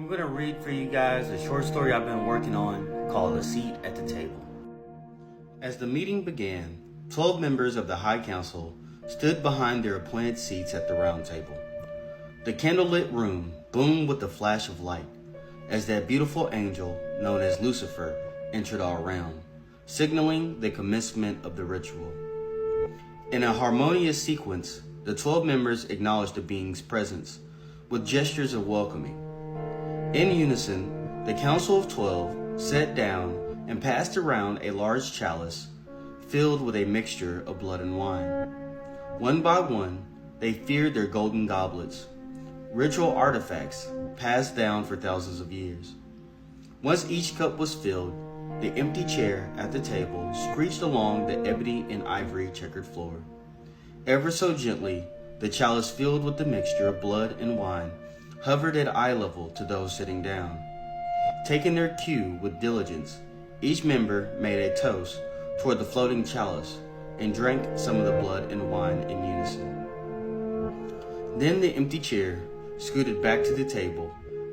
going to read for you guys a short story I've been working on called A Seat at the Table. As the meeting began, 12 members of the High Council stood behind their appointed seats at the round table. The candlelit room boomed with the flash of light as that beautiful angel known as Lucifer entered our realm, signaling the commencement of the ritual. In a harmonious sequence, the 12 members acknowledged the being's presence with gestures of welcoming. In unison, the Council of 12 sat down and passed around a large chalice filled with a mixture of blood and wine. One by one, they feared their golden goblets, ritual artifacts passed down for thousands of years. Once each cup was filled, the empty chair at the table screeched along the ebony and ivory checkered floor. Ever so gently, the chalice filled with the mixture of blood and wine hovered at eye level to those sitting down. Taking their cue with diligence, each member made a toast toward the floating chalice and drank some of the blood and wine in unison. Then the empty chair scooted back to the table,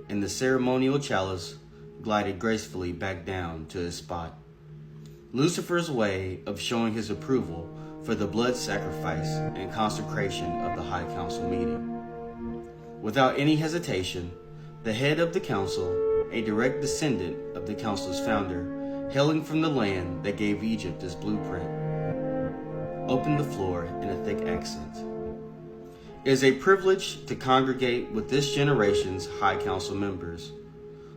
and the ceremonial chalice glided gracefully back down to its spot. Lucifer's way of showing his approval for the blood sacrifice and consecration of the High Council meeting. Without any hesitation, the head of the council, a direct descendant of the council's founder, hailing from the land that gave Egypt its blueprint, opened the floor in a thick accent. It is a privilege to congregate with this generation's High Council members.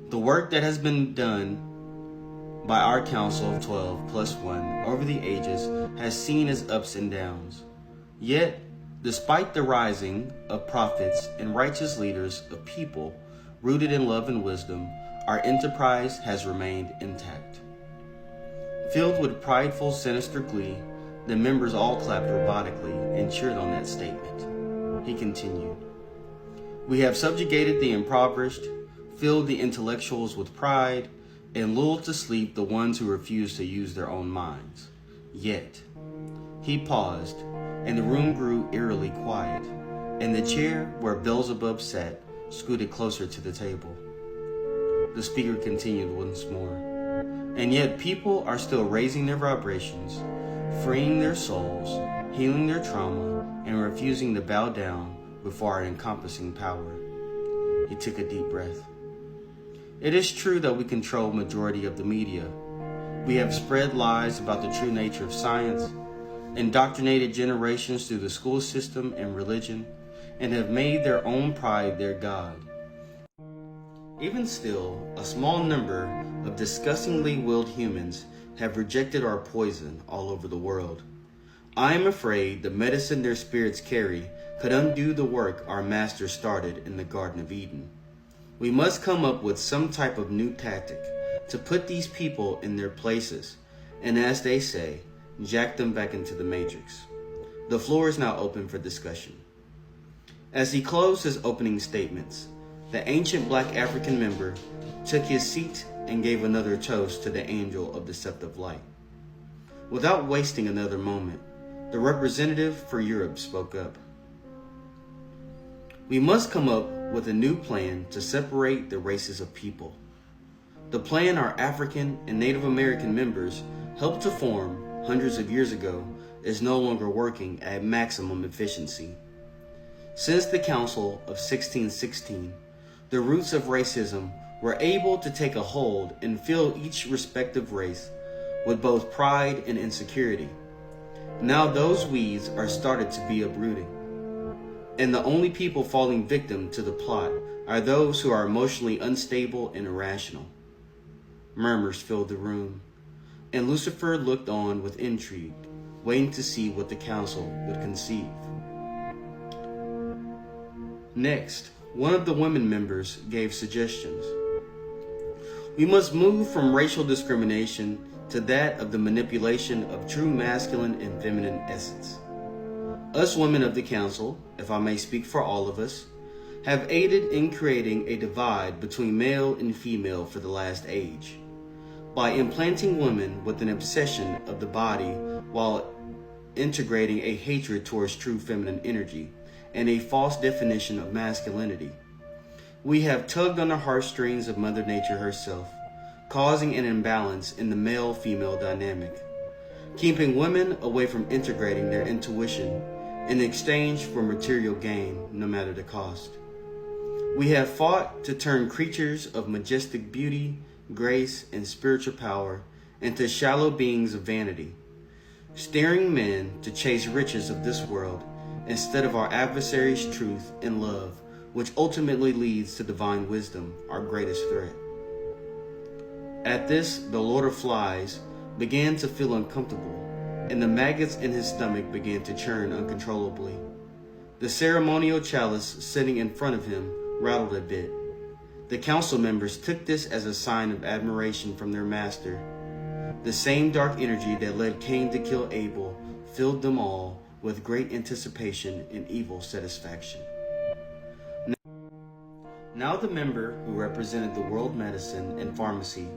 The work that has been done by our Council of 12 plus 1 over the ages has seen its ups and downs. Yet, despite the rising of prophets and righteous leaders of people rooted in love and wisdom, our enterprise has remained intact. Filled with prideful, sinister glee, the members all clapped robotically and cheered on that statement. He continued, "We have subjugated the impoverished, filled the intellectuals with pride, and lulled to sleep the ones who refuse to use their own minds. Yet," he paused, and the room grew eerily quiet, and the chair where Beelzebub sat scooted closer to the table. The speaker continued once more, "And yet people are still raising their vibrations, freeing their souls, healing their trauma, and refusing to bow down before our encompassing power." He took a deep breath. "It is true that we control majority of the media. We have spread lies about the true nature of science, indoctrinated generations through the school system and religion, and have made their own pride their god. Even still, a small number of disgustingly willed humans have rejected our poison all over the world. I am afraid the medicine their spirits carry could undo the work our master started in the Garden of Eden. We must come up with some type of new tactic to put these people in their places, and as they say, jack them back into the matrix." The floor is now open for discussion. As he closed his opening statements, the ancient black African member took his seat and gave another toast to the angel of deceptive light. Without wasting another moment, the representative for Europe spoke up. "We must come up with a new plan to separate the races of people. The plan our African and Native American members helped to form hundreds of years ago is no longer working at maximum efficiency. Since the Council of 1616, the roots of racism were able to take a hold and fill each respective race with both pride and insecurity. Now those weeds are started to be uprooting, and the only people falling victim to the plot are those who are emotionally unstable and irrational." Murmurs filled the room, and Lucifer looked on with intrigue, waiting to see what the council would conceive. Next, one of the women members gave suggestions. "We must move from racial discrimination to that of the manipulation of true masculine and feminine essence. Us women of the council, if I may speak for all of us, have aided in creating a divide between male and female for the last age, by implanting women with an obsession of the body while integrating a hatred towards true feminine energy and a false definition of masculinity. We have tugged on the heartstrings of Mother Nature herself, causing an imbalance in the male-female dynamic, keeping women away from integrating their intuition in exchange for material gain, no matter the cost. We have fought to turn creatures of majestic beauty, grace, and spiritual power into shallow beings of vanity, steering men to chase riches of this world instead of our adversary's truth and love, which ultimately leads to divine wisdom, our greatest threat. At this, the Lord of Flies began to feel uncomfortable, and the maggots in his stomach began to churn uncontrollably. The ceremonial chalice sitting in front of him rattled a bit. The council members took this as a sign of admiration from their master. The same dark energy that led Cain to kill Abel filled them all with great anticipation and evil satisfaction. Now the member who represented the world medicine and pharmacy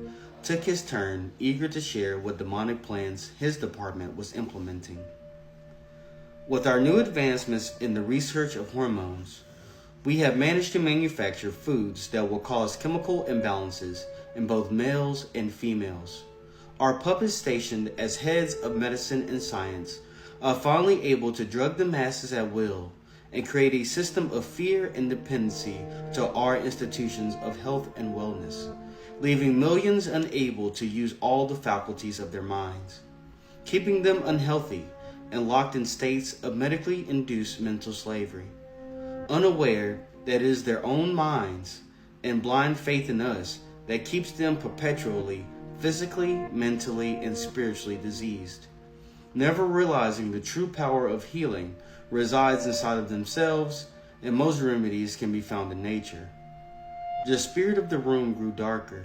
took his turn, eager to share what demonic plans his department was implementing. With our new advancements in the research of hormones, we have managed to manufacture foods that will cause chemical imbalances in both males and females. Our puppets stationed as heads of medicine and science are finally able to drug the masses at will and create a system of fear and dependency to our institutions of health and wellness, leaving millions unable to use all the faculties of their minds, keeping them unhealthy and locked in states of medically induced mental slavery, unaware that it is their own minds and blind faith in us that keeps them perpetually physically, mentally, and spiritually diseased, never realizing the true power of healing resides inside of themselves, and most remedies can be found in nature. The spirit of the room grew darker,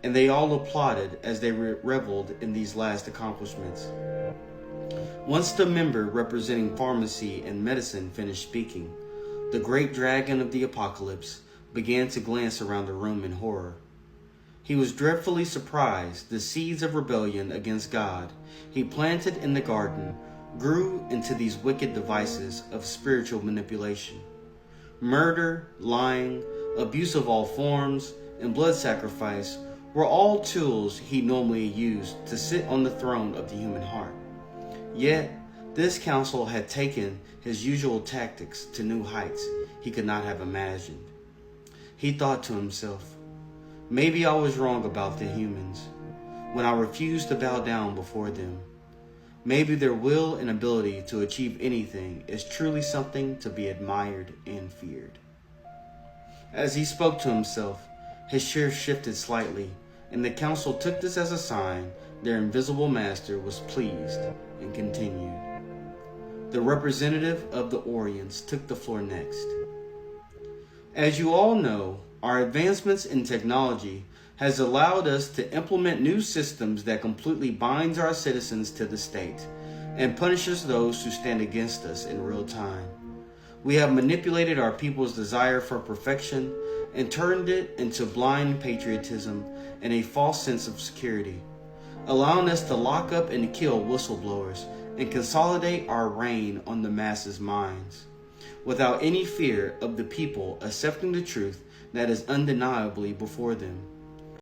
and they all applauded as they reveled in these last accomplishments. Once the member representing pharmacy and medicine finished speaking, the great dragon of the apocalypse began to glance around the room in horror. He was dreadfully surprised the seeds of rebellion against God he planted in the garden grew into these wicked devices of spiritual manipulation. Murder, lying, abuse of all forms, and blood sacrifice were all tools he normally used to sit on the throne of the human heart. Yet, this council had taken his usual tactics to new heights he could not have imagined. He thought to himself, maybe I was wrong about the humans when I refused to bow down before them. Maybe their will and ability to achieve anything is truly something to be admired and feared. As he spoke to himself, his chair shifted slightly, and the council took this as a sign their invisible master was pleased and continued. The representative of the Orients took the floor next. As you all know, our advancements in technology has allowed us to implement new systems that completely binds our citizens to the state and punishes those who stand against us in real time. We have manipulated our people's desire for perfection and turned it into blind patriotism and a false sense of security, allowing us to lock up and kill whistleblowers and consolidate our reign on the masses' minds, without any fear of the people accepting the truth that is undeniably before them.